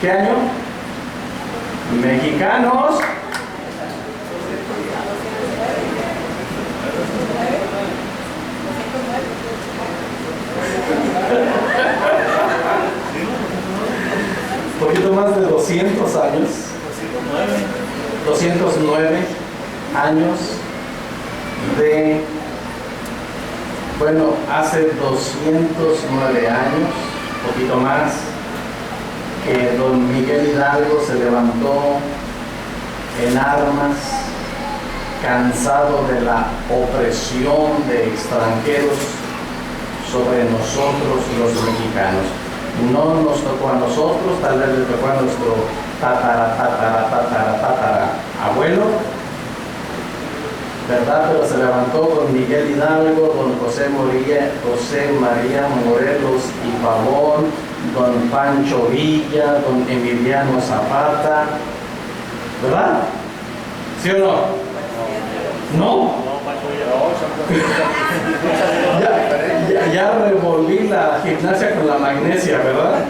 ¿Qué año? Mexicanos. Un poquito más de 200 años. 209 años de, bueno, hace 209 años, un poquito más, que don Miguel Hidalgo se levantó en armas, cansado de la opresión de extranjeros sobre nosotros los mexicanos. No nos tocó a nosotros, tal vez le tocó a nuestro tatara abuelo, ¿verdad? Pero se levantó don Miguel Hidalgo, don José María Morelos y Pavón, don Pancho Villa, don Emiliano Zapata, ¿verdad? ¿Sí o no? ¿No? Ya revolví la gimnasia con la magnesia, ¿verdad?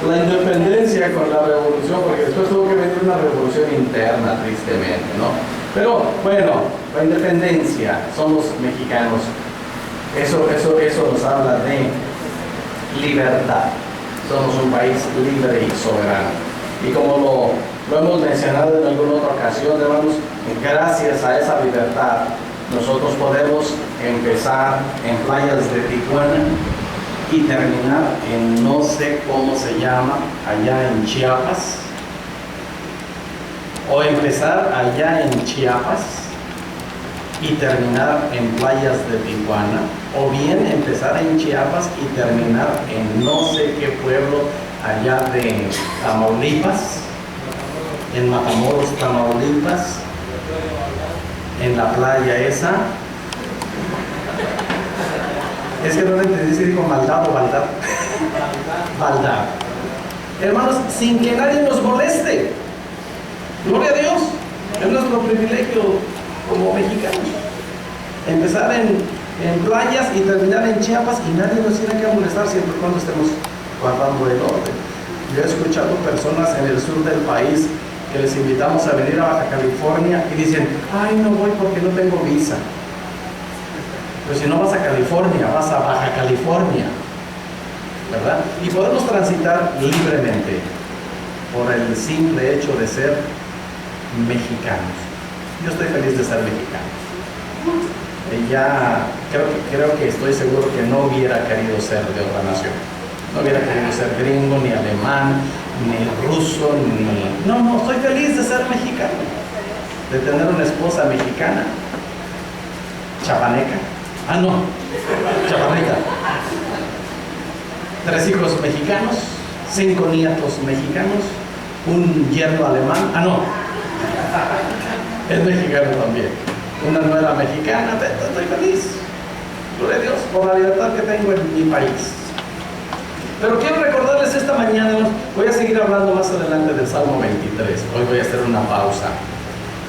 La independencia con la revolución, porque después tuvo que venir una revolución interna, tristemente, ¿no? Pero bueno, la independencia, somos mexicanos, eso nos habla de libertad. Somos un país libre y soberano. Y como lo hemos mencionado en alguna otra ocasión, hermanos, gracias a esa libertad, nosotros podemos empezar en playas de Tijuana y terminar en no sé cómo se llama, allá en Chiapas, o empezar allá en Chiapas y terminar en playas de Tijuana, o bien empezar en Chiapas y terminar en no sé qué pueblo allá de Tamaulipas, en Matamoros, Tamaulipas, en la playa esa. Es que no le entendí si dijo maldad o maldad. Maldad. Hermanos, sin que nadie nos moleste. Gloria a Dios. Es nuestro privilegio como mexicanos. Empezar en playas y terminar en Chiapas y nadie nos tiene que molestar siempre y cuando estemos guardando el orden. Yo he escuchado personas en el sur del país que les invitamos a venir a Baja California y dicen, ay, no voy porque no tengo visa. Pero si no vas a California, vas a Baja California, ¿verdad? Y podemos transitar libremente por el simple hecho de ser mexicanos. Yo estoy feliz de ser mexicano. Ya creo que estoy seguro que no hubiera querido ser de otra nación. No hubiera querido ser gringo, ni alemán, ni ruso, ni... No, estoy feliz de ser mexicano. De tener una esposa mexicana, chapaneca. Ah, no, chaparrita. 3 hijos mexicanos, 5 nietos mexicanos, un yerno alemán. Ah, no, es mexicano también. Una nuera mexicana. Estoy feliz. Gloria a Dios por la libertad que tengo en mi país. Pero quiero recordarles esta mañana, voy a seguir hablando más adelante del Salmo 23. Hoy voy a hacer una pausa,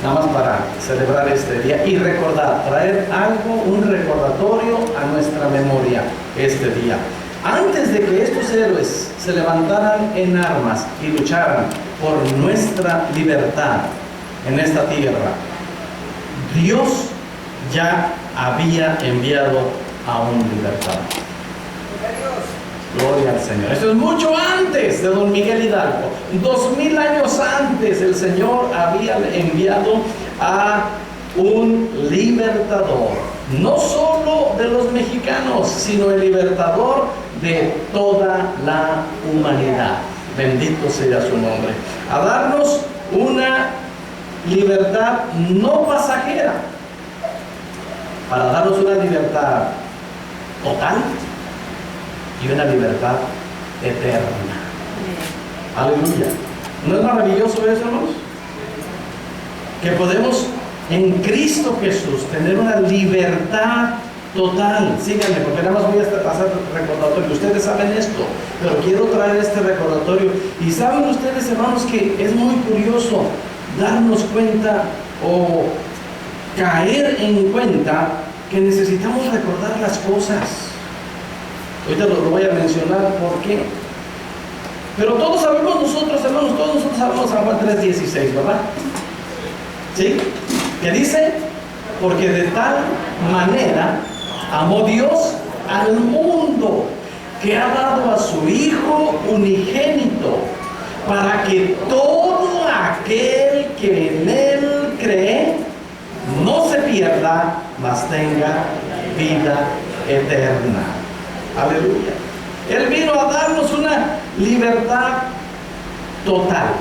nada más para celebrar este día y recordar, traer algo, un recordatorio a nuestra memoria este día. Antes de que estos héroes se levantaran en armas y lucharan por nuestra libertad en esta tierra, Dios ya había enviado a un libertador. Gloria al Señor. Esto es mucho antes de don Miguel Hidalgo. 2000 años antes el Señor había enviado a un libertador, no solo de los mexicanos, sino el libertador de toda la humanidad. Bendito sea su nombre. A darnos una libertad no pasajera, para darnos una libertad total y una libertad eterna. Aleluya. ¿No es maravilloso eso, hermanos? Que podemos en Cristo Jesús tener una libertad total. Síganme, porque nada más voy a pasar recordatorio. Ustedes saben esto, pero quiero traer este recordatorio. Y saben ustedes, hermanos, que es muy curioso darnos cuenta o caer en cuenta que necesitamos recordar las cosas. Ahorita lo voy a mencionar. ¿Por qué? Pero todos sabemos nosotros, hermanos, todos nosotros sabemos San Juan 3:16, ¿verdad? ¿Sí? Que dice, porque de tal manera amó Dios al mundo, que ha dado a su Hijo unigénito, para que todo aquel que en Él cree no se pierda, mas tenga vida eterna. Aleluya. Él vino a darnos una libertad total.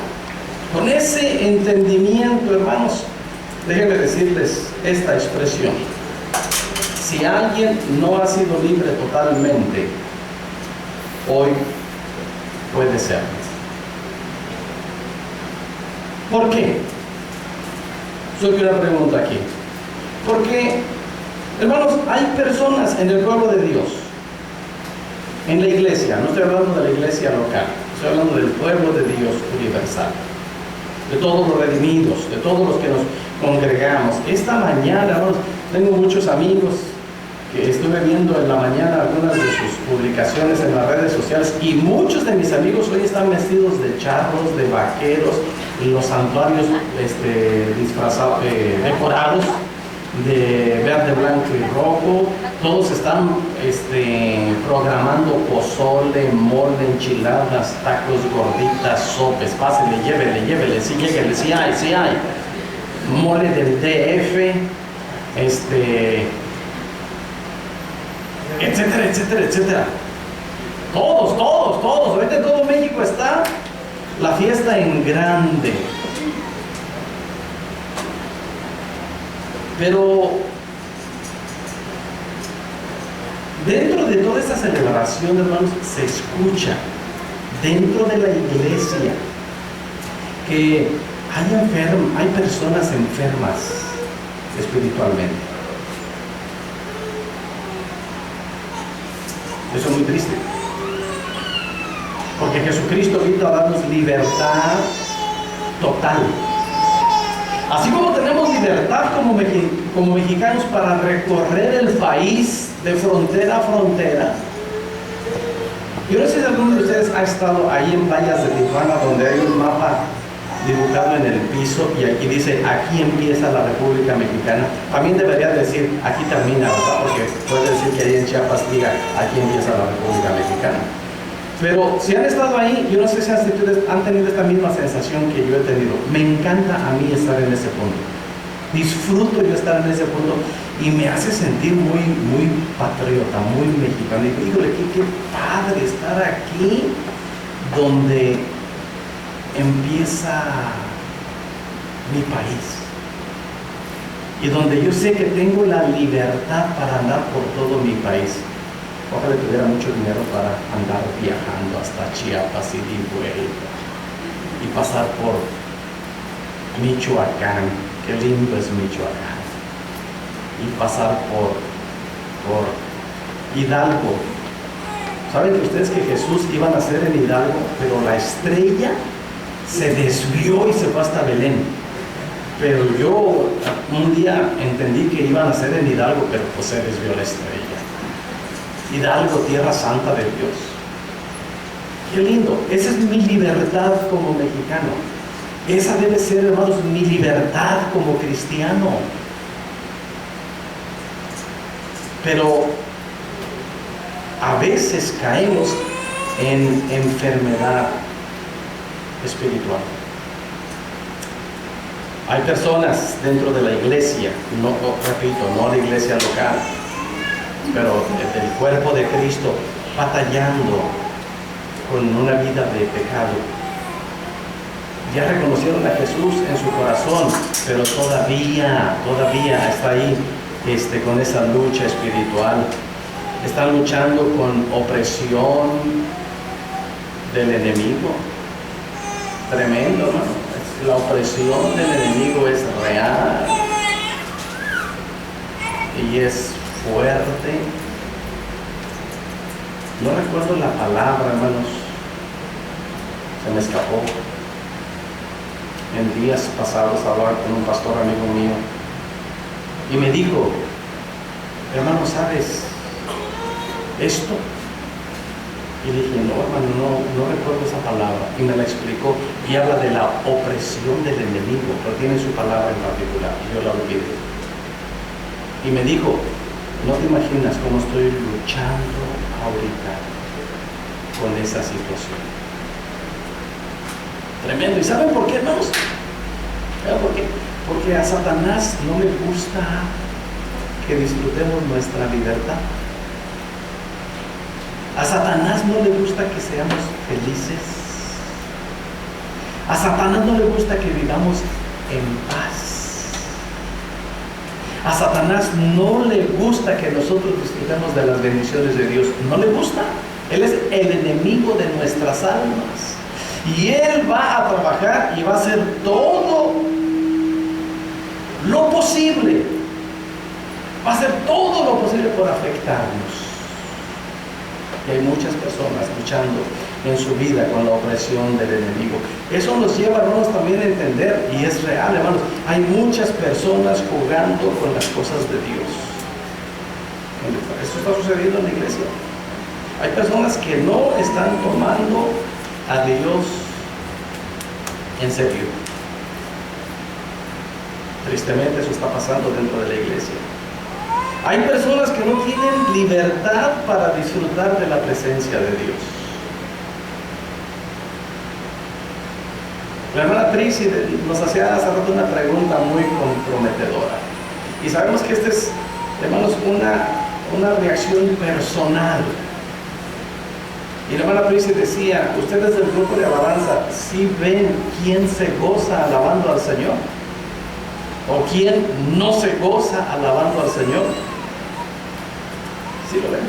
Con ese entendimiento, hermanos, déjenme decirles esta expresión. Si alguien no ha sido libre totalmente, hoy puede ser. ¿Por qué? Soy una pregunta aquí. Porque, hermanos, hay personas en el pueblo de Dios, en la iglesia, no estoy hablando de la iglesia local, estoy hablando del pueblo de Dios universal, de todos los redimidos, de todos los que nos congregamos. Esta mañana, hermanos, tengo muchos amigos que estuve viendo en la mañana algunas de sus publicaciones en las redes sociales, y muchos de mis amigos hoy están vestidos de charros, de vaqueros, y los santuarios disfrazados, decorados de verde, blanco y rojo. Todos están programando pozole, mole, enchiladas, tacos, gorditas, sopes. Pásele, llévele, sí, lléguele, sí hay. Mole del DF, etcétera. Todos. Ahorita en todo México está la fiesta en grande. Pero dentro de toda esta celebración, hermanos, se escucha dentro de la iglesia que hay personas enfermas espiritualmente. Eso es muy triste, porque Jesucristo vino a darnos libertad total. Así como tenemos libertad como mexicanos para recorrer el país de frontera a frontera. Yo no sé si alguno de ustedes ha estado ahí en Playas de Tijuana, donde hay un mapa dibujado en el piso y aquí dice, aquí empieza la República Mexicana. También debería decir, aquí termina, ¿verdad? Porque puede decir que ahí en Chiapas diga, aquí empieza la República Mexicana. Pero si han estado ahí, yo no sé si ustedes han tenido esta misma sensación que yo he tenido. Me encanta a mí estar en ese punto. Disfruto yo estar en ese punto y me hace sentir muy, muy patriota, muy mexicano. Y digo, híjole, qué padre estar aquí donde empieza mi país y donde yo sé que tengo la libertad para andar por todo mi país. Ojalá tuviera mucho dinero para andar viajando hasta Chiapas y de vuelta y pasar por Michoacán, qué lindo es Michoacán, y pasar por Hidalgo. ¿Saben ustedes que Jesús iba a nacer en Hidalgo, pero la estrella se desvió y se fue hasta Belén? Pero yo un día entendí que iba a nacer en Hidalgo, pero pues se desvió la estrella. Hidalgo, tierra santa de Dios. Qué lindo. Esa es mi libertad como mexicano. Esa debe ser, hermanos, mi libertad como cristiano. Pero a veces caemos en enfermedad espiritual. Hay personas dentro de la iglesia, no la iglesia local, pero del cuerpo de Cristo, batallando con una vida de pecado. Ya reconocieron a Jesús en su corazón, pero todavía está ahí con esa lucha espiritual. Están luchando con opresión del enemigo. Tremendo, ¿no? La opresión del enemigo es real y es fuerte. No recuerdo la palabra, hermanos, se me escapó. En días pasados hablaba con un pastor amigo mío y me dijo, hermano, ¿sabes esto? Y dije, no, hermano, no recuerdo esa palabra. Y me la explicó. Y habla de la opresión del enemigo, pero tiene su palabra en particular. Y yo la olvidé. Y me dijo, no te imaginas cómo estoy luchando ahorita con esa situación. Tremendo. ¿Y saben por qué, hermanos? ¿Saben por qué? Porque a Satanás no le gusta que disfrutemos nuestra libertad. A Satanás no le gusta que seamos felices. A Satanás no le gusta que vivamos en paz. A Satanás no le gusta que nosotros disfrutemos de las bendiciones de Dios. No le gusta. Él es el enemigo de nuestras almas. Y Él va a trabajar y va a hacer todo lo posible. Va a hacer todo lo posible por afectarnos. Y hay muchas personas luchando en su vida con la opresión del enemigo. Eso nos lleva, hermanos, también a entender, y es real, hermanos, hay muchas personas jugando con las cosas de Dios. Esto está sucediendo en la iglesia. Hay personas que no están tomando a Dios en serio. Tristemente eso está pasando dentro de la iglesia. Hay personas que no tienen libertad para disfrutar de la presencia de Dios. La hermana Trisi nos hacía hace rato una pregunta muy comprometedora. Y sabemos que esta es, hermanos, una reacción personal. Y la hermana Trisi decía, ustedes del grupo de alabanza, ¿sí ven quién se goza alabando al Señor? ¿O quién no se goza alabando al Señor? Sí lo vemos.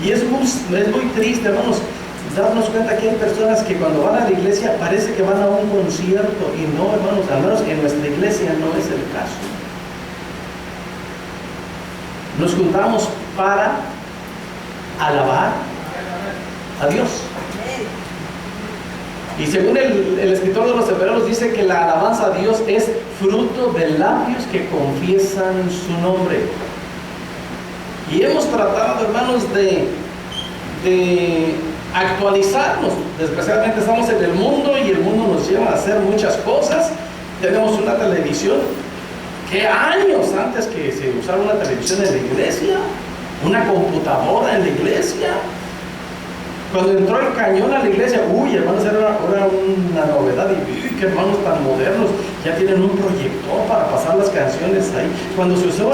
Y es muy triste, hermanos, darnos cuenta que hay personas que cuando van a la iglesia parece que van a un concierto. Y no, hermanos, al menos en nuestra iglesia no es el caso. Nos juntamos para alabar a Dios. Y según el escritor de los Hebreos dice que la alabanza a Dios es fruto de labios que confiesan su nombre. Y hemos tratado, hermanos, de actualizarnos. Desgraciadamente estamos en el mundo y el mundo nos lleva a hacer muchas cosas. Tenemos una televisión que años antes que se usara una televisión en la iglesia, una computadora en la iglesia. Cuando entró el cañón a la iglesia, hermanos, era una novedad. Y qué hermanos tan modernos, ya tienen un proyector para pasar las canciones ahí. Cuando se usó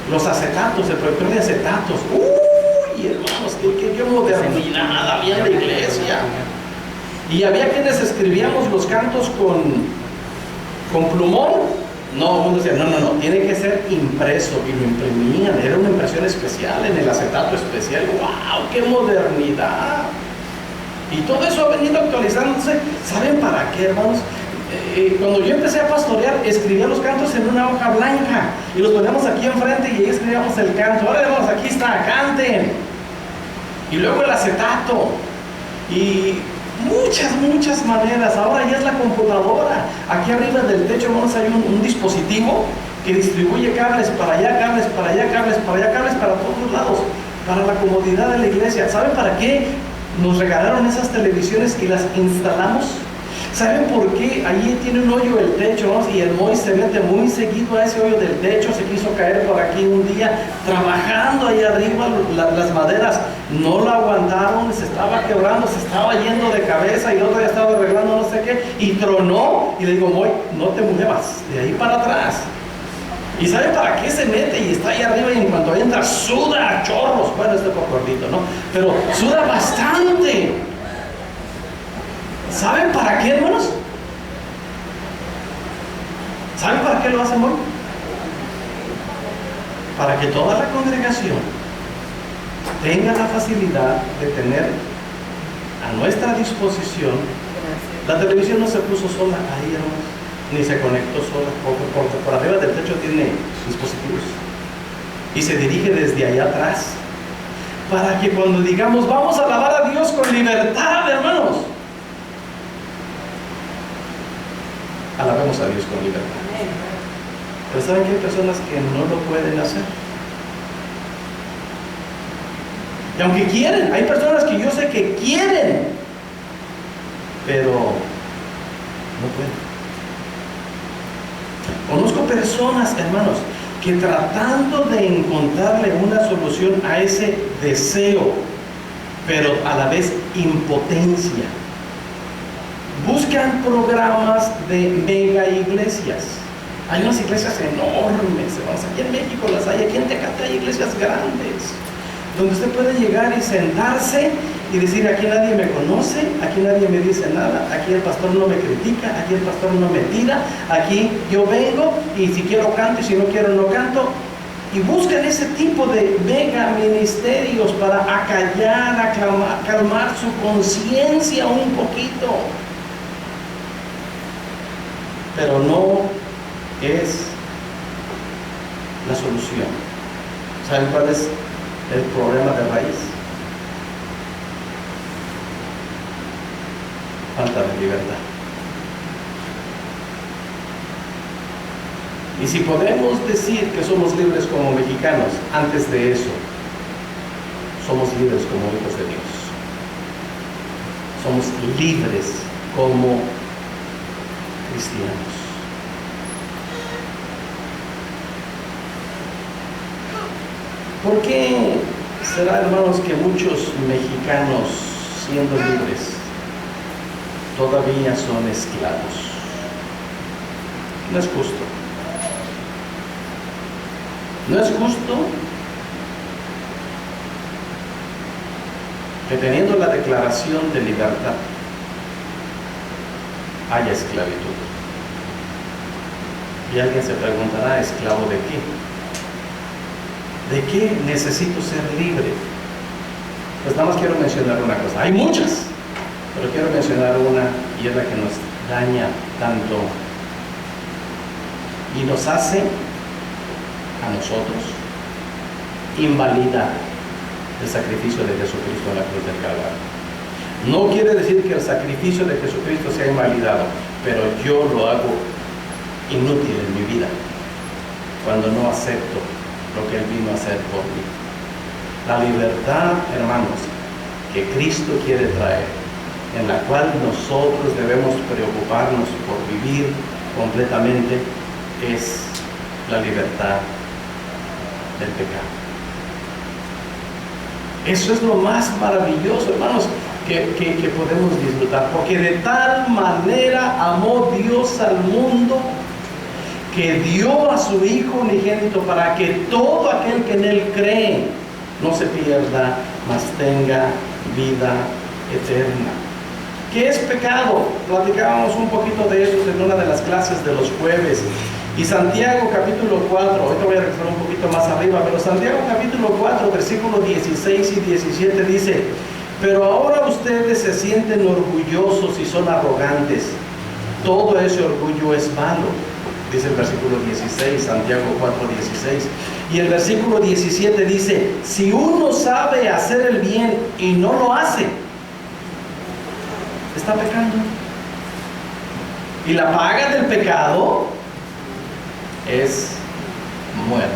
los acetatos, el proyector de acetatos, hermanos, qué modernidad había en la iglesia. Y había quienes escribíamos los cantos con plumón. No, uno decía, no, tiene que ser impreso, y lo imprimían, era una impresión especial en el acetato especial. ¡Wow! ¡Qué modernidad! Y todo eso ha venido actualizándose. ¿Saben para qué, hermanos? Cuando yo empecé a pastorear, escribía los cantos en una hoja blanca y los poníamos aquí enfrente y ahí escribíamos el canto. Ahora, hermanos, aquí está, canten. Y luego el acetato. Y muchas maneras. Ahora ya es la computadora. Aquí arriba del techo, hermanos, hay un dispositivo que distribuye cables para allá, cables para allá, cables para allá, cables para todos lados, para la comodidad de la iglesia. ¿Saben para qué nos regalaron esas televisiones y las instalamos? ¿Saben por qué? Allí tiene un hoyo el techo, ¿no? Y el Moy se mete muy seguido a ese hoyo del techo. Se quiso caer por aquí un día trabajando ahí arriba. Las maderas no lo aguantaron, se estaba quebrando, se estaba yendo de cabeza, y el otro ya estaba arreglando no sé qué, y tronó. Y le digo, Moy, no te muevas de ahí para atrás. ¿Y sabe para qué se mete? Y está ahí arriba, y en cuanto entra suda a chorros. Bueno, por gordito, ¿no? Pero suda bastante. ¿Saben para qué, hermanos? ¿Saben para qué lo hacen hoy? Para que toda la congregación tenga la facilidad de tener a nuestra disposición. La televisión no se puso sola ahí, hermanos, ni se conectó sola, porque por arriba del techo tiene dispositivos y se dirige desde allá atrás, para que cuando digamos vamos a alabar a Dios con libertad, hermanos, alabemos a Dios con libertad. Pero ¿saben que hay personas que no lo pueden hacer? Y aunque quieren, hay personas que yo sé que quieren, pero no pueden. Conozco personas, hermanos, que tratando de encontrarle una solución a ese deseo, pero a la vez impotencia, buscan programas de mega iglesias. Hay unas iglesias enormes, hermanos. Aquí en México las hay, aquí en Tecate hay iglesias grandes, donde usted puede llegar y sentarse y decir: aquí nadie me conoce, aquí nadie me dice nada, aquí el pastor no me critica, aquí el pastor no me tira, aquí yo vengo y si quiero canto y si no quiero no canto. Y buscan ese tipo de mega ministerios para acallar, calmar su conciencia un poquito. Pero no es la solución. ¿Saben cuál es el problema de raíz? Falta de libertad. Y si podemos decir que somos libres como mexicanos, antes de eso, somos libres como hijos de Dios. Somos libres como cristianos. ¿Por qué será, hermanos, que muchos mexicanos, siendo libres, todavía son esclavos? No es justo. No es justo que teniendo la declaración de libertad haya esclavitud. Y alguien se preguntará: ¿esclavo de qué? ¿De qué necesito ser libre? Pues nada más quiero mencionar una cosa. Hay muchas, pero quiero mencionar una, y es la que nos daña tanto y nos hace a nosotros invalida el sacrificio de Jesucristo en la cruz del Calvario. No quiere decir que el sacrificio de Jesucristo sea invalidado, pero yo lo hago inútil en mi vida cuando no acepto lo que Él vino a hacer por mí. La libertad, hermanos, que Cristo quiere traer, en la cual nosotros debemos preocuparnos por vivir completamente, es la libertad del pecado. Eso es lo más maravilloso, hermanos, que podemos disfrutar, porque de tal manera amó Dios al mundo que dio a su Hijo unigénito para que todo aquel que en Él cree no se pierda, mas tenga vida eterna. ¿Qué es pecado? Platicábamos un poquito de eso en una de las clases de los jueves. Y Santiago capítulo 4, ahorita voy a regresar un poquito más arriba, pero Santiago capítulo 4, versículos 16 y 17 dice: pero ahora ustedes se sienten orgullosos y son arrogantes. Todo ese orgullo es malo, dice el versículo 16, Santiago 4, 16. Y el versículo 17 dice: si uno sabe hacer el bien y no lo hace, está pecando. Y la paga del pecado es muerte.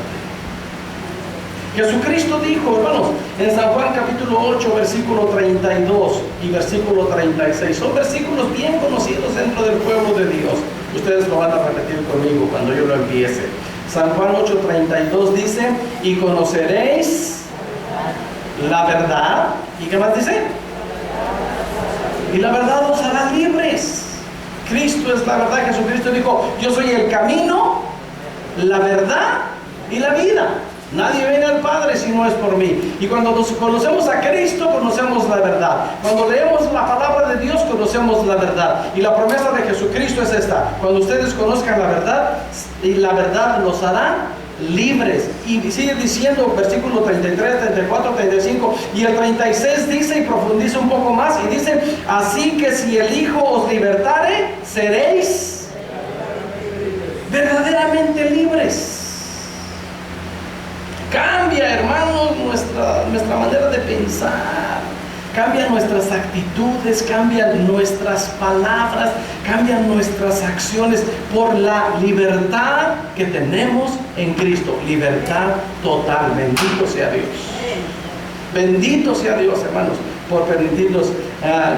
Jesucristo dijo, hermanos, en San Juan capítulo 8, versículo 32 y versículo 36, son versículos bien conocidos dentro del pueblo de Dios. Ustedes lo van a repetir conmigo cuando yo lo empiece. San Juan 8, 32 dice: y conoceréis la verdad. ¿Y qué más dice? Y la verdad os hará libres. Cristo es la verdad. Jesucristo dijo: yo soy el camino, la verdad y la vida. Nadie viene al Padre si no es por mí. Y cuando nos conocemos a Cristo, conocemos la verdad. Cuando leemos la palabra de Dios, conocemos la verdad. Y la promesa de Jesucristo es esta: cuando ustedes conozcan la verdad, y la verdad los hará libres. Y sigue diciendo, versículo 33, 34, 35 y el 36 dice, y profundiza un poco más, y dice: así que si el Hijo os libertare, seréis verdaderamente libres. Cambia, hermanos, nuestra manera de pensar, cambian nuestras actitudes, cambian nuestras palabras, cambian nuestras acciones por la libertad que tenemos en Cristo. Libertad total, bendito sea Dios. Bendito sea Dios, hermanos, por permitirnos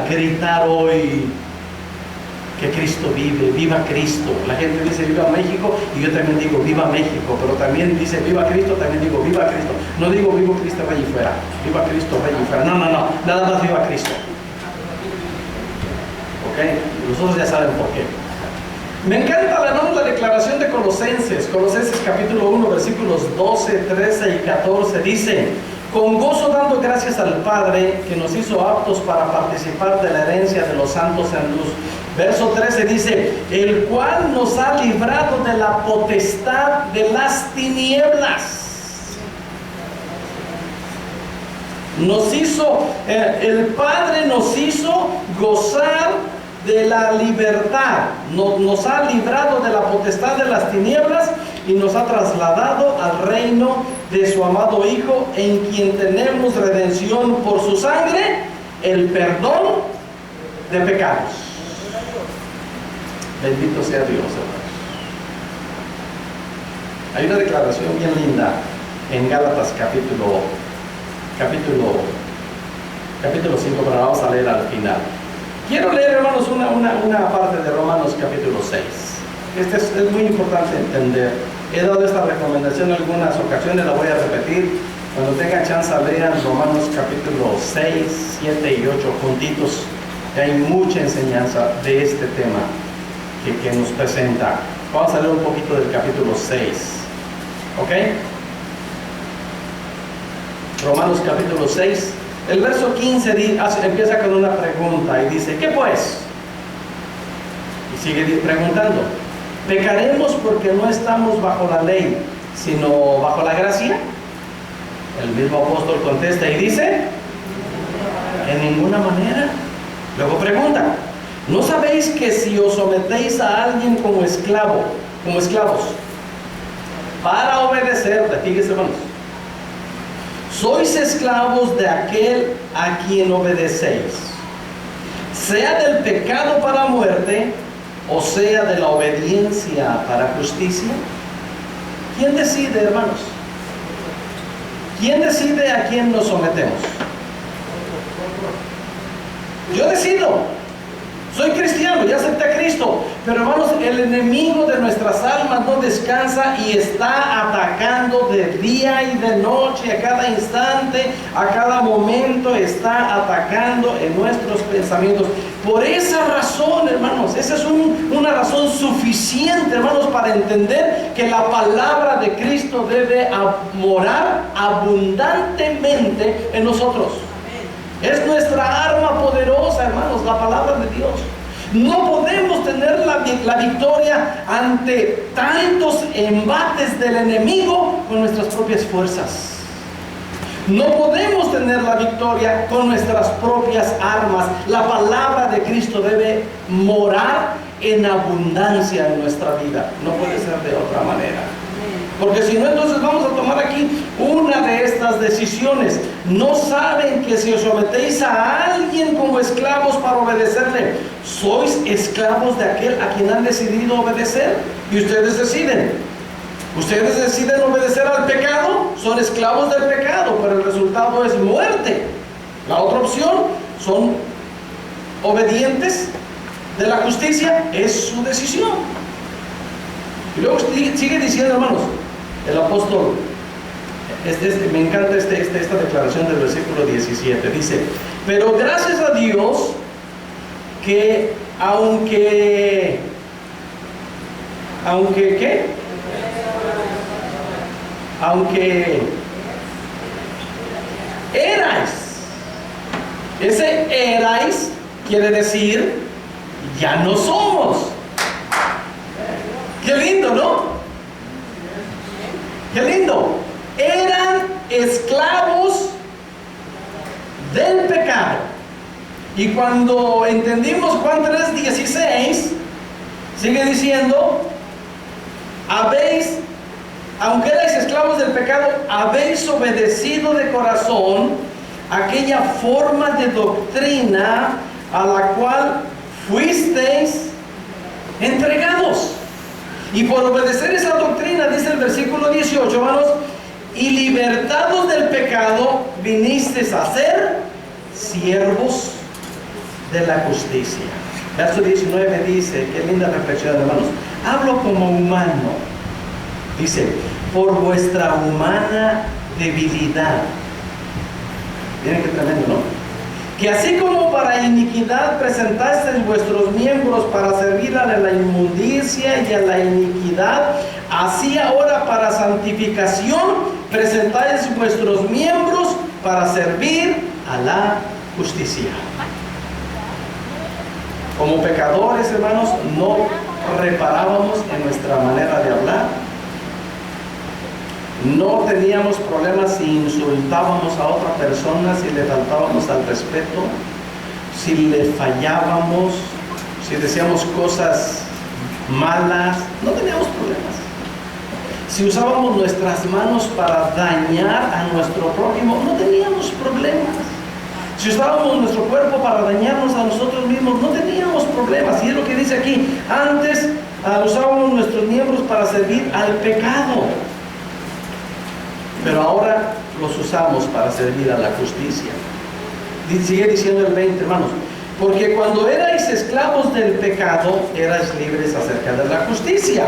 gritar hoy que Cristo vive, viva Cristo. La gente dice viva México y yo también digo viva México, pero también dice viva Cristo, también digo viva Cristo. No digo viva Cristo rey y fuera, viva Cristo rey y fuera. No, nada más viva Cristo. ¿Ok? Los otros ya saben por qué. Me encanta la declaración de Colosenses capítulo 1, versículos 12, 13 y 14. Dice: con gozo dando gracias al Padre que nos hizo aptos para participar de la herencia de los santos en luz. Verso 13 dice: el cual nos ha librado de la potestad de las tinieblas. Nos hizo, el Padre nos hizo gozar de la libertad, nos ha librado de la potestad de las tinieblas y nos ha trasladado al reino de su amado Hijo, en quien tenemos redención por su sangre, el perdón de pecados. Bendito sea Dios, hermanos. Hay una declaración bien linda en Gálatas capítulo 5, pero vamos a leer al final. Quiero leer, hermanos, una parte de Romanos capítulo 6. Es muy importante entender. He dado esta recomendación en algunas ocasiones, la voy a repetir. Cuando tengan chance, lean Romanos capítulo 6, 7 y 8 juntitos. Hay mucha enseñanza de este tema que nos presenta. Vamos a leer un poquito del capítulo 6. ¿Ok? Romanos capítulo 6. El verso 15 empieza con una pregunta y dice: ¿qué pues? Y sigue preguntando: ¿pecaremos porque no estamos bajo la ley, sino bajo la gracia? El mismo apóstol contesta y dice: en ninguna manera. Luego pregunta: ¿no sabéis que si os sometéis a alguien como esclavos, para obedecerle? Fíjense, hermanos, sois esclavos de aquel a quien obedecéis, sea del pecado para muerte, o sea de la obediencia para justicia. ¿Quién decide, hermanos? ¿Quién decide a quién nos sometemos? Yo decido. Soy cristiano, ya acepté a Cristo, pero hermanos, el enemigo de nuestras almas no descansa y está atacando de día y de noche, a cada instante, a cada momento está atacando en nuestros pensamientos. Por esa razón, hermanos, esa es una razón suficiente, hermanos, para entender que la palabra de Cristo debe morar abundantemente en nosotros. Es nuestra arma poderosa, hermanos, la palabra de Dios. No podemos tener la victoria ante tantos embates del enemigo con nuestras propias fuerzas. No podemos tener la victoria con nuestras propias armas. La palabra de Cristo debe morar en abundancia en nuestra vida. No puede ser de otra manera. Porque si no, entonces vamos a tomar aquí una de estas decisiones. ¿No saben que si os sometéis a alguien como esclavos para obedecerle, sois esclavos de aquel a quien han decidido obedecer? Y ustedes deciden. Ustedes deciden obedecer al pecado, son esclavos del pecado, pero el resultado es muerte. La otra opción son obedientes de la justicia, es su decisión. Y luego sigue diciendo, hermanos, el apóstol, me encanta esta declaración del versículo 17, dice: pero gracias a Dios que aunque erais, ese erais quiere decir ya no somos. Qué lindo, ¿no? Qué lindo. Eran esclavos del pecado. Y cuando entendimos Juan 3:16, sigue diciendo: aunque erais esclavos del pecado, habéis obedecido de corazón aquella forma de doctrina a la cual fuisteis entregados. Y por obedecer esa doctrina, dice el versículo 18, hermanos, y libertados del pecado, vinisteis a ser siervos de la justicia. Verso 19 dice, qué linda reflexión, hermanos. Hablo como humano. Dice, por vuestra humana debilidad. Miren qué tremendo, ¿no? Que así como para iniquidad presentasteis vuestros miembros para servir a la inmundicia y a la iniquidad, así ahora para santificación presentáis vuestros miembros para servir a la justicia. Como pecadores, hermanos, no reparábamos en nuestra manera de hablar. No teníamos problemas si insultábamos a otra persona, si le faltábamos al respeto, si le fallábamos, si decíamos cosas malas. No teníamos problemas. Si usábamos nuestras manos para dañar a nuestro prójimo, no teníamos problemas. Si usábamos nuestro cuerpo para dañarnos a nosotros mismos, no teníamos problemas. Y es lo que dice aquí. Antes usábamos nuestros miembros para servir al pecado, pero ahora los usamos para servir a la justicia. Sigue diciendo el 20, hermanos. Porque cuando erais esclavos del pecado, erais libres acerca de la justicia.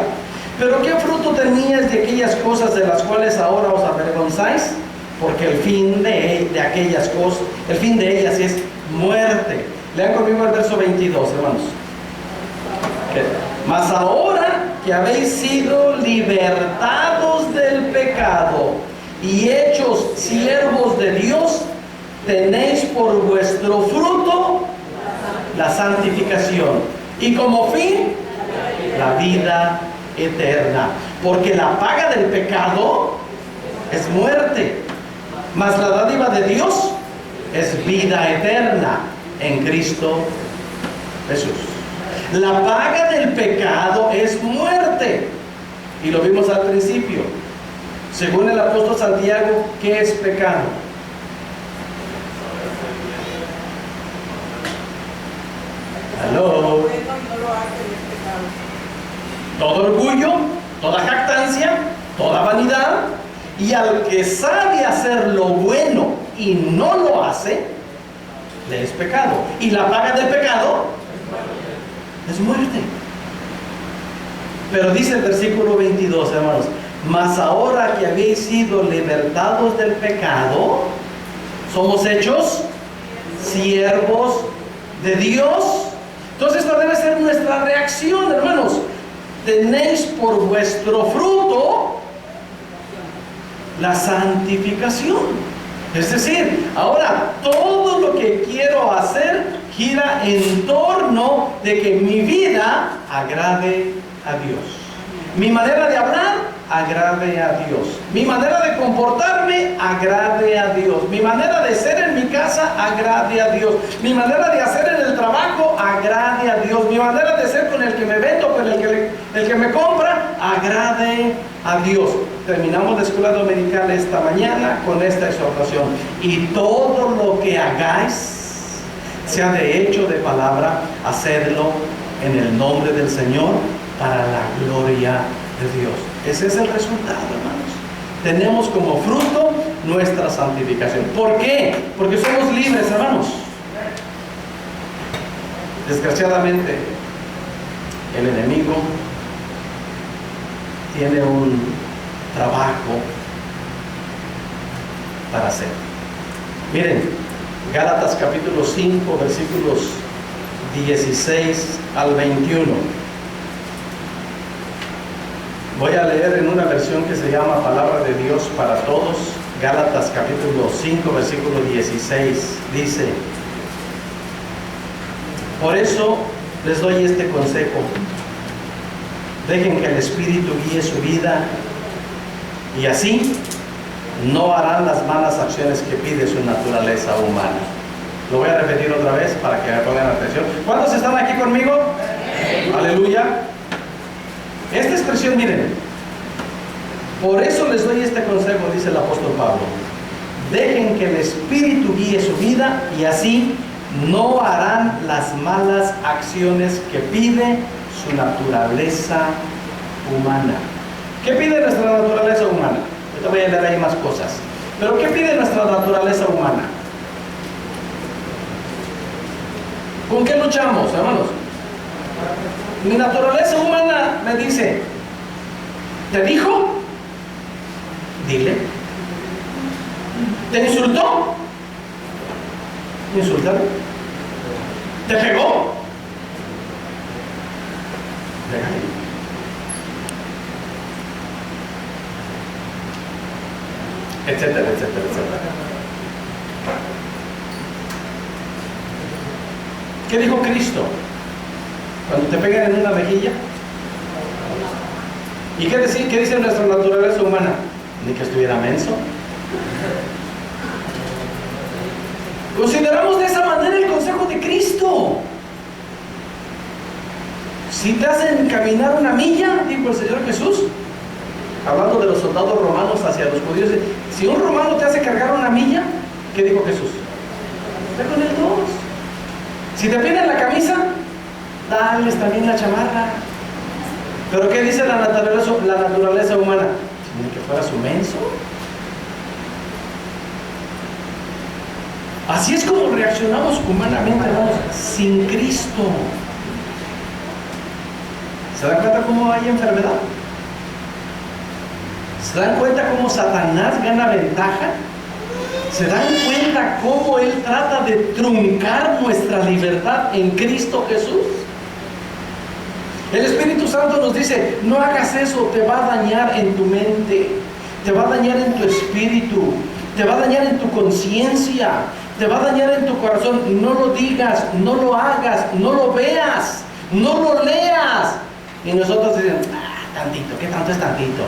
Pero ¿qué fruto teníais de aquellas cosas de las cuales ahora os avergonzáis? Porque el fin de aquellas cosas, el fin de ellas es muerte. Lean conmigo el verso 22, hermanos. Mas ahora que habéis sido libertados del pecado y hechos siervos de Dios, tenéis por vuestro fruto la santificación y como fin la vida eterna. Porque la paga del pecado es muerte, mas la dádiva de Dios es vida eterna en Cristo Jesús. La paga del pecado es muerte, y lo vimos al principio. Según el apóstol Santiago, ¿qué es pecado? ¿Aló? Todo orgullo, toda jactancia, toda vanidad, y al que sabe hacer lo bueno y no lo hace, le es pecado. Y la paga del pecado es muerte. Pero dice el versículo 22, hermanos, mas ahora que habéis sido libertados del pecado, somos hechos siervos de Dios. Entonces esta debe ser nuestra reacción, hermanos. Tenéis por vuestro fruto la santificación. Es decir, ahora todo lo que quiero hacer gira en torno de que mi vida agrade a Dios. Mi manera de hablar agrade a Dios. Mi manera de comportarme agrade a Dios. Mi manera de ser en mi casa agrade a Dios. Mi manera de hacer en el trabajo agrade a Dios. Mi manera de ser con el que me vendo, con el que me compra, agrade a Dios. Terminamos la escuela dominical esta mañana con esta exhortación. Y todo lo que hagáis, sea de hecho, de palabra, hacedlo en el nombre del Señor, para la gloria de Dios. Ese es el resultado, hermanos. Tenemos como fruto nuestra santificación. ¿Por qué? Porque somos libres, hermanos. Desgraciadamente, el enemigo tiene un trabajo para hacer. Miren, Gálatas capítulo 5, versículos 16 al 21. Voy a leer en una versión que se llama Palabra de Dios para Todos. Gálatas capítulo 5, versículo 16. Dice: por eso les doy este consejo. Dejen que el Espíritu guíe su vida, y así no harán las malas acciones que pide su naturaleza humana. Lo voy a repetir otra vez para que me pongan atención. ¿Cuántos están aquí conmigo? Aleluya. Esta expresión, miren, por eso les doy este consejo, dice el apóstol Pablo. Dejen que el Espíritu guíe su vida, y así no harán las malas acciones que pide su naturaleza humana. ¿Qué pide nuestra naturaleza humana? Ahorita voy a leer ahí más cosas. Pero ¿qué pide nuestra naturaleza humana? ¿Con qué luchamos, hermanos? Mi naturaleza humana me dice, ¿te dijo? Dile. ¿Te insultó? Insultale. ¿Te pegó? Déjale. Etcétera, etcétera, etcétera. ¿Qué dijo Cristo? Cuando te pegan en una mejilla. ¿Y qué dice nuestra naturaleza humana? Ni que estuviera menso. Consideramos de esa manera el consejo de Cristo. Si te hacen caminar una milla, dijo el Señor Jesús, hablando de los soldados romanos hacia los judíos, si un romano te hace cargar una milla, ¿qué dijo Jesús? Ve con él dos. Si te piden la camisa, dales también la chamarra. Pero ¿qué dice la naturaleza humana? Ni que fuera su menso. Así es como reaccionamos humanamente, hermanos, sin Cristo. ¿Se dan cuenta cómo hay enfermedad? ¿Se dan cuenta cómo Satanás gana ventaja? ¿Se dan cuenta cómo él trata de truncar nuestra libertad en Cristo Jesús? El Espíritu Santo nos dice, no hagas eso, te va a dañar en tu mente, te va a dañar en tu espíritu, te va a dañar en tu conciencia, te va a dañar en tu corazón. No lo digas, no lo hagas, no lo veas, no lo leas. Y nosotros decimos, tantito, ¿qué tanto es tantito?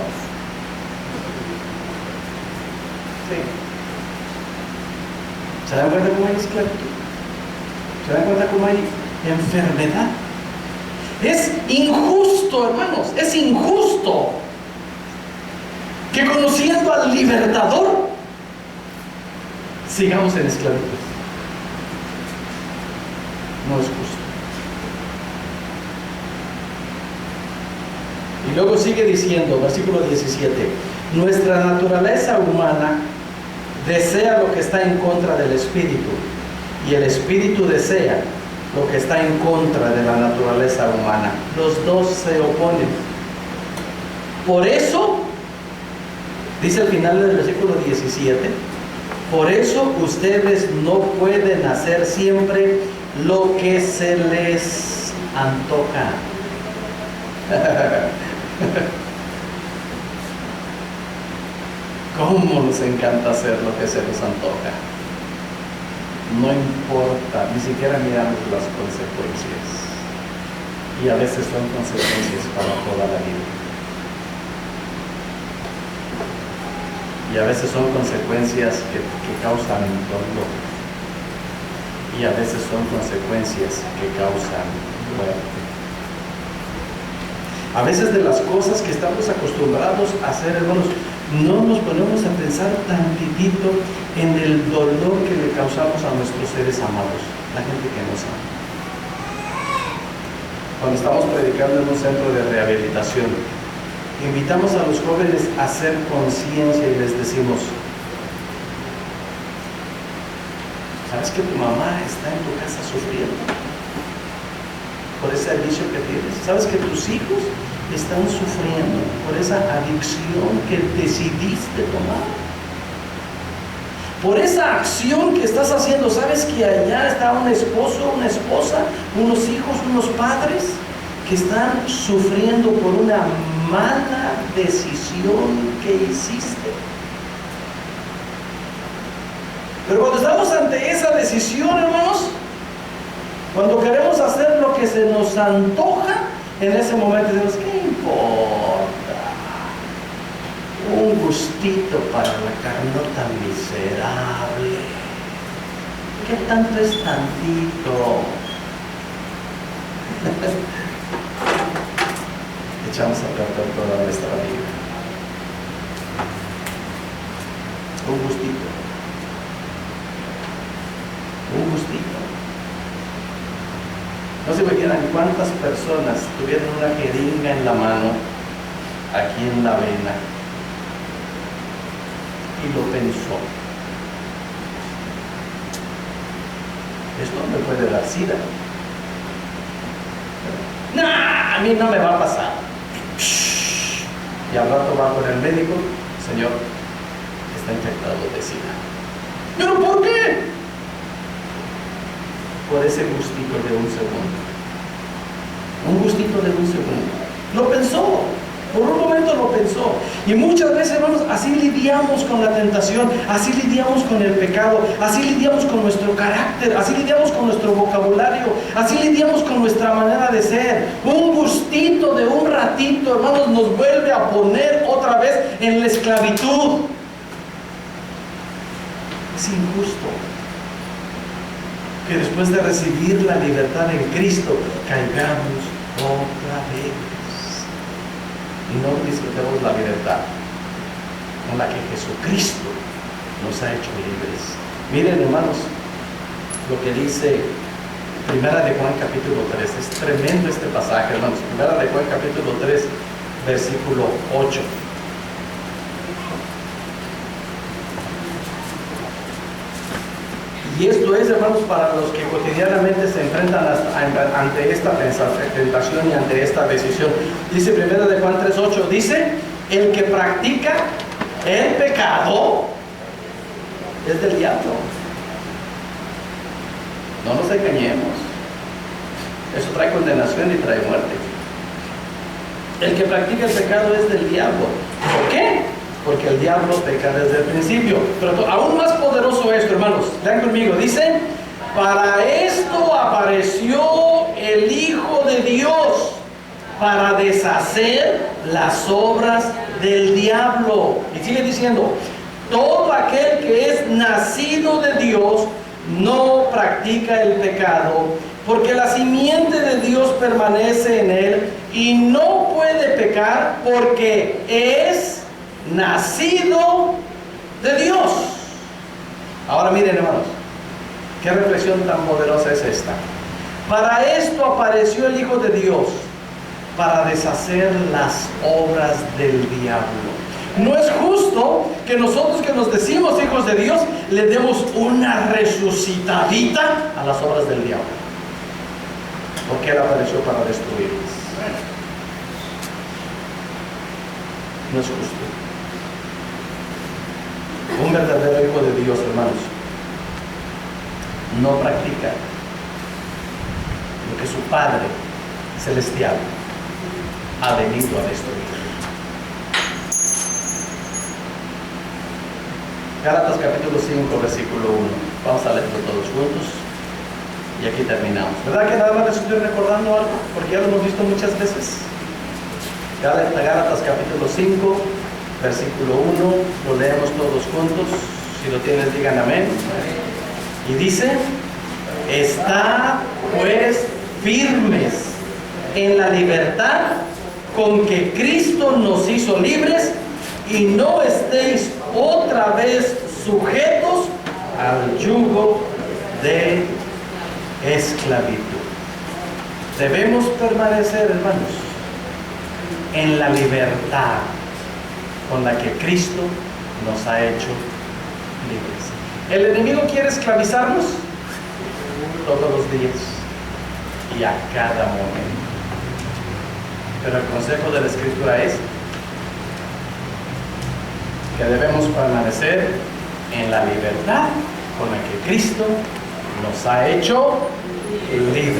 Sí. ¿Se dan cuenta cómo hay esclavitud? ¿Se dan cuenta cómo hay enfermedad? Es injusto, hermanos, es injusto que conociendo al libertador sigamos en esclavitud. No es justo. Y luego sigue diciendo, versículo 17, nuestra naturaleza humana desea lo que está en contra del espíritu, y el espíritu desea lo que está en contra de la naturaleza humana. Los dos se oponen. Por eso, dice al final del versículo 17, por eso ustedes no pueden hacer siempre lo que se les antoja. ¿Cómo nos encanta hacer lo que se nos antoja? No importa, ni siquiera miramos las consecuencias. Y a veces son consecuencias para toda la vida. Y a veces son consecuencias que causan dolor. Y a veces son consecuencias que causan muerte. A veces de las cosas que estamos acostumbrados a hacer, hermanos, no nos ponemos a pensar tantitito en el dolor que le causamos a nuestros seres amados, la gente que nos ama. Cuando estamos predicando en un centro de rehabilitación, invitamos a los jóvenes a hacer conciencia y les decimos, ¿sabes que tu mamá está en tu casa sufriendo por ese vicio que tienes? ¿Sabes que tus hijos están sufriendo por esa adicción que decidiste tomar? Por esa acción que estás haciendo. ¿Sabes que allá está un esposo, una esposa, unos hijos, unos padres que están sufriendo por una mala decisión que hiciste? Pero cuando estamos ante esa decisión, hermanos, cuando queremos hacer lo que se nos antoja, en ese momento decimos, ¿qué importa? Un gustito para la carnota miserable. ¿Qué tanto es tantito? Echamos a perder toda nuestra vida. Un gustito. Un gustito. No se imaginan cuántas personas tuvieron una jeringa en la mano, aquí en la vena, y lo pensó. Esto me puede dar sida. Nah, a mí no me va a pasar. Y al rato va con el médico, señor, está infectado de sida. ¿Pero por qué? Por ese gustito de un segundo. Un gustito de un segundo. Lo pensó. Por un momento lo pensó. Y muchas veces, hermanos, así lidiamos con la tentación, así lidiamos con el pecado, así lidiamos con nuestro carácter, así lidiamos con nuestro vocabulario, así lidiamos con nuestra manera de ser. Un gustito de un ratito, hermanos, nos vuelve a poner otra vez en la esclavitud. Es injusto que después de recibir la libertad en Cristo, caigamos otra vez y no disfrutemos la libertad con la que Jesucristo nos ha hecho libres. Miren, hermanos, lo que dice Primera de Juan capítulo 3. Es tremendo este pasaje, hermanos. Primera de Juan capítulo 3, versículo 8. Y esto es, hermanos, para los que cotidianamente se enfrentan ante esta tentación y ante esta decisión. Dice 1 de Juan 3:8, dice, el que practica el pecado es del diablo. No nos engañemos. Eso trae condenación y trae muerte. El que practica el pecado es del diablo. ¿Por qué? Porque el diablo peca desde el principio. Pero aún más poderoso esto, hermanos. Lean conmigo. Dice, para esto apareció el Hijo de Dios, para deshacer las obras del diablo. Y sigue diciendo, todo aquel que es nacido de Dios no practica el pecado, porque la simiente de Dios permanece en él y no puede pecar porque es nacido de Dios. Ahora miren, hermanos, qué reflexión tan poderosa es esta. Para esto apareció el Hijo de Dios, para deshacer las obras del diablo. No es justo que nosotros que nos decimos hijos de Dios le demos una resucitadita a las obras del diablo, porque Él apareció para destruirlas. No es justo. Un verdadero hijo de Dios, hermanos, no practica lo que su Padre Celestial ha venido a destruir. Gálatas capítulo 5, versículo 1. Vamos a leerlo todos juntos y aquí terminamos. ¿Verdad que nada más les estoy recordando algo? Porque ya lo hemos visto muchas veces. Gálatas capítulo 5, versículo 1, lo leemos todos juntos. Si lo tienes, digan amén. Y dice, estad pues firmes en la libertad con que Cristo nos hizo libres, y no estéis otra vez sujetos al yugo de esclavitud. Debemos permanecer, hermanos, en la libertad con la que Cristo nos ha hecho libres. ¿El enemigo quiere esclavizarnos? Todos los días y a cada momento. Pero el consejo de la Escritura es que debemos permanecer en la libertad con la que Cristo nos ha hecho libres.